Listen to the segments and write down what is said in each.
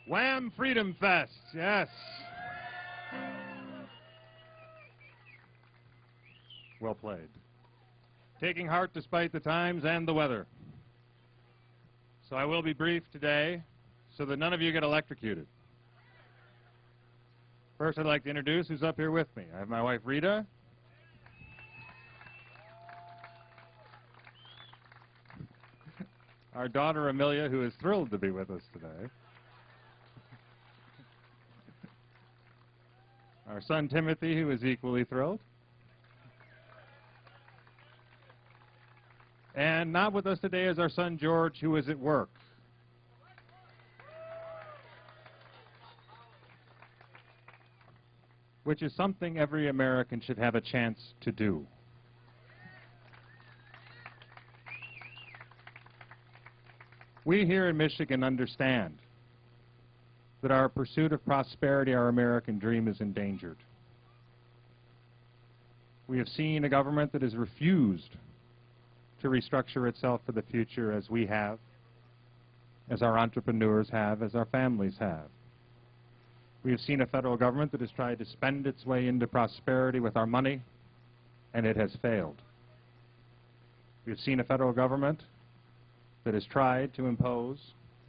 Wham! Freedom Fest, yes. Well played. Taking heart despite the times and the weather. So I will be brief today so that none of you get electrocuted. First, I'd like to introduce who's up here with me. I have my wife, Rita. Our daughter, Amelia, who is thrilled to be with us today. Our son, Timothy, who is equally thrilled. And not with us today is our son, George, who is at work. Which is something every American should have a chance to do. We here in Michigan understand that our pursuit of prosperity, our American dream, is endangered. We have seen a government that has refused to restructure itself for the future as we have, as our entrepreneurs have, as our families have. We have seen a federal government that has tried to spend its way into prosperity with our money, and it has failed. We have seen a federal government that has tried to impose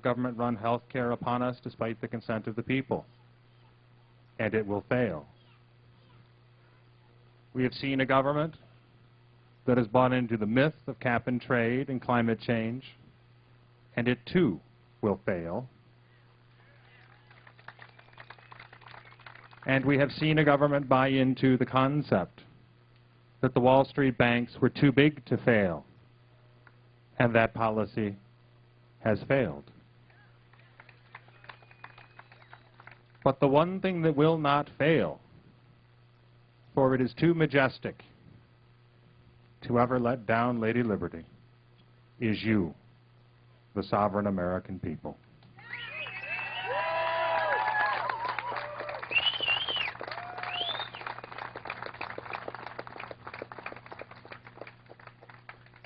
government-run health care upon us despite the consent of the people, and it will fail. We have seen a government that has bought into the myth of cap and trade and climate change, and it too will fail. And we have seen a government buy into the concept that the Wall Street banks were too big to fail, and that policy has failed. But the one thing that will not fail, for it is too majestic to ever let down Lady Liberty, is you, the sovereign American people.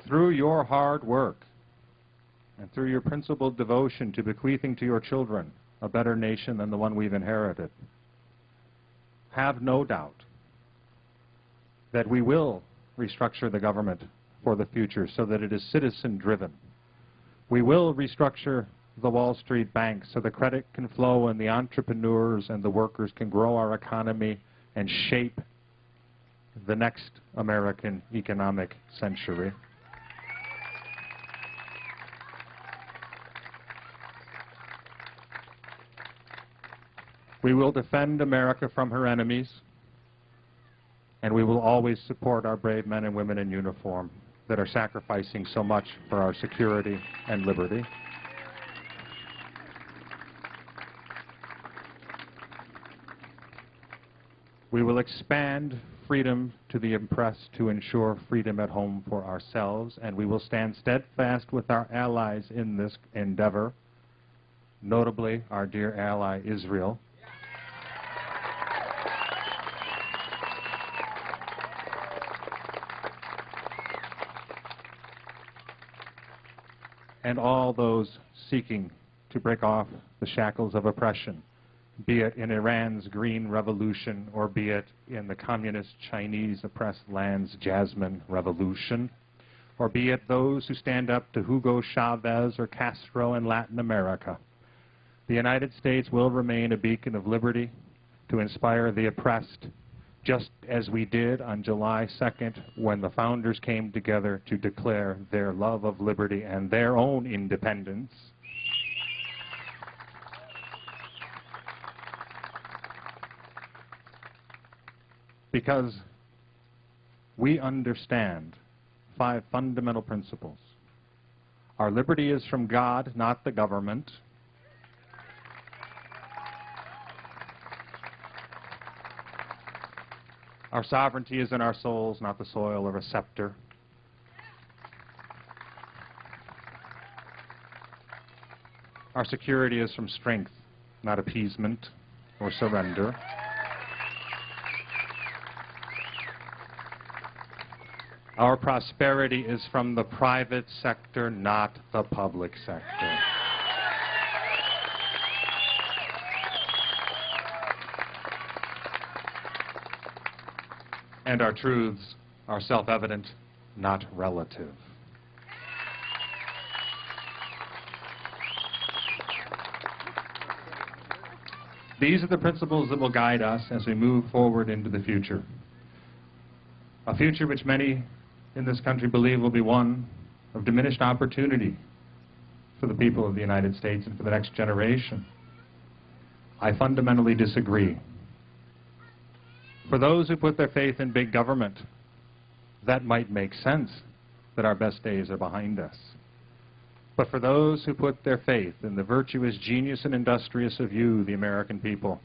Through your hard work and through your principled devotion to bequeathing to your children a better nation than the one we've inherited, have no doubt that we will restructure the government for the future so that it is citizen-driven. We will restructure the Wall Street banks so the credit can flow and the entrepreneurs and the workers can grow our economy and shape the next American economic century. We will defend America from her enemies, and we will always support our brave men and women in uniform that are sacrificing so much for our security and liberty. We will expand freedom to the oppressed to ensure freedom at home for ourselves, and we will stand steadfast with our allies in this endeavor, notably our dear ally Israel. And all those seeking to break off the shackles of oppression, be it in Iran's Green Revolution or be it in the communist Chinese oppressed lands' Jasmine Revolution, or be it those who stand up to Hugo Chavez or Castro in Latin America. The United States will remain a beacon of liberty to inspire the oppressed, just as we did on July 2nd when the founders came together to declare their love of liberty and their own independence. Because we understand 5 fundamental principles. Our liberty is from God, not the government. Our sovereignty is in our souls, not the soil of a scepter. Our security is from strength, not appeasement or surrender. Our prosperity is from the private sector, not the public sector. and our truths are self-evident, not relative. These are the principles that will guide us as we move forward into the future. A future which many in this country believe will be one of diminished opportunity for the people of the United States and for the next generation. I fundamentally disagree. For those who put their faith in big government, that might make sense that our best days are behind us. But for those who put their faith in the virtuous, genius, and industrious of you, the American people,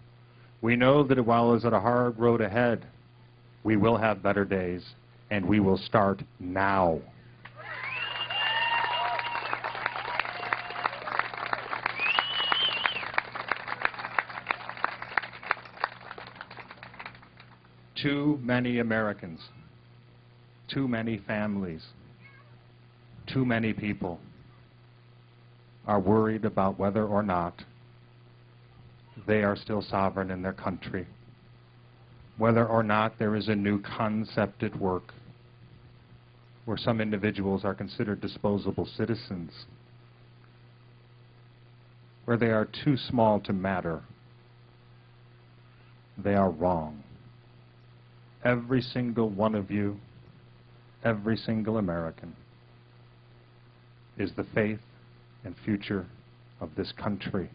we know that while it's a hard road ahead, we will have better days, and we will start now. Too many Americans, too many families, too many people are worried about whether or not they are still sovereign in their country, whether or not there is a new concept at work where some individuals are considered disposable citizens, where they are too small to matter. They are wrong. Every single one of you, every single American, is the faith and future of this country.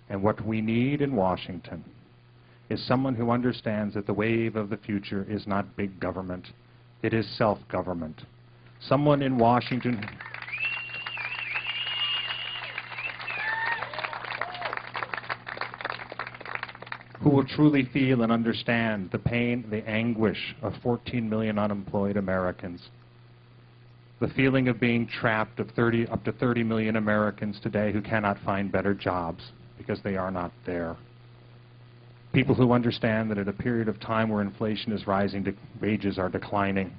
And what we need in Washington is someone who understands that the wave of the future is not big government, it is self-government. Someone in Washington who will truly feel and understand the pain, the anguish of 14 million unemployed Americans, the feeling of being trapped of up to 30 million Americans today who cannot find better jobs because they are not there. People who understand that at a period of time where inflation is rising, wages are declining.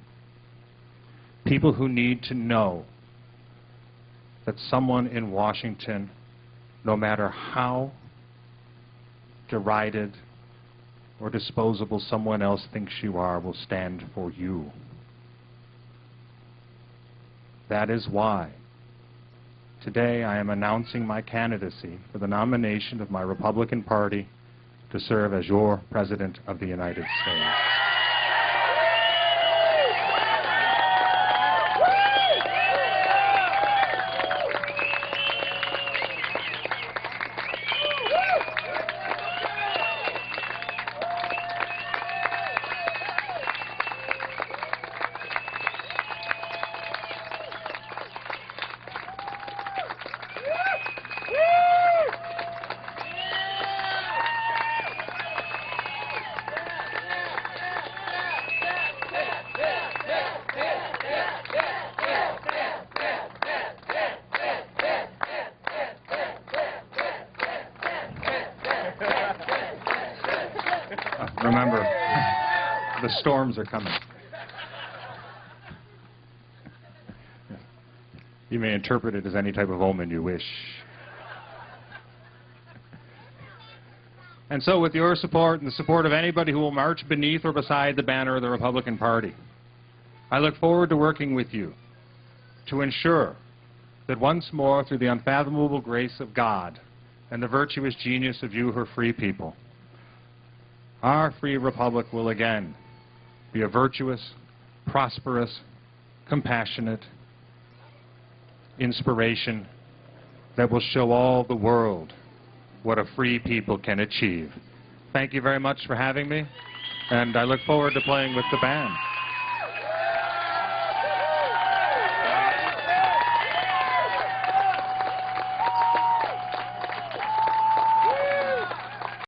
People who need to know that someone in Washington, no matter how derided or disposable someone else thinks you are, will stand for you. That is why today I am announcing my candidacy for the nomination of my Republican Party to serve as your President of the United States. Remember, the storms are coming. You may interpret it as any type of omen you wish. And so with your support and the support of anybody who will march beneath or beside the banner of the Republican Party, I look forward to working with you to ensure that once more, through the unfathomable grace of God and the virtuous genius of you, her free people, our free republic will again be a virtuous, prosperous, compassionate inspiration that will show all the world what a free people can achieve. Thank you very much for having me, and I look forward to playing with the band.